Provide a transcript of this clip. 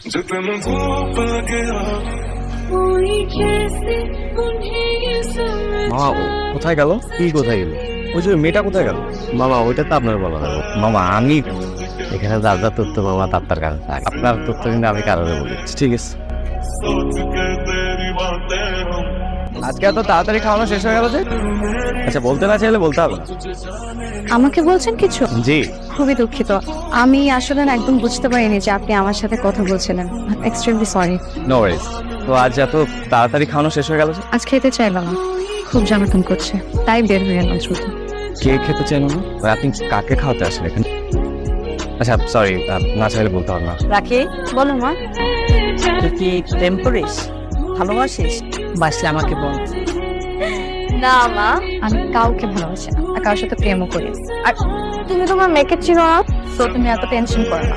মামা কোথায় গেল? কি কোথায় গেল? ওই যে মেয়েটা কোথায় গেল? মামা ওইটা তো আপনার বলা যাবে। মামা আমি এখানে যার যা তথ্য মামা তার কাছে থাকে, আপনার তথ্য কিন্তু আমি কারোর বলি। ঠিক আছে। আজকে এত তাড়াতাড়ি খাওয়ানো শেষ হয়ে গেল যে? আচ্ছা বলতে না চাইলে বলতে হবে না। আমাকে বলছেন কিছু? জি। খুবই দুঃখিত, আমি আসলে না একদম বুঝতে পারিনি যে আপনি আমার সাথে কথা বলছিলেন। Extremely sorry. No worries. তো আজ এত তাড়াতাড়ি খাওয়ানো শেষ হয়ে গেল যে? আজ খেতে চাইলাম না, খুব জ্বালাতন করছে, তাই বের হয়ে গেলাম দ্রুত। কে খেতে চাইল না? আপনি কাকে খাওয়াতে আসেন এখানে? আচ্ছা সরি, না চাইলে বলতে হবে না। রাখি, বলো মা। তুই কি প্রেম করিস, ভালোবাসিস? বাসলে আমাকে বল। না মা, আমি কাউকে ভালোবাসি না আর কারোর সাথে প্রেমও করি। আর তুমি তোমার মেয়েকে চিনো না, তো তুমি এত টেনশন করো না।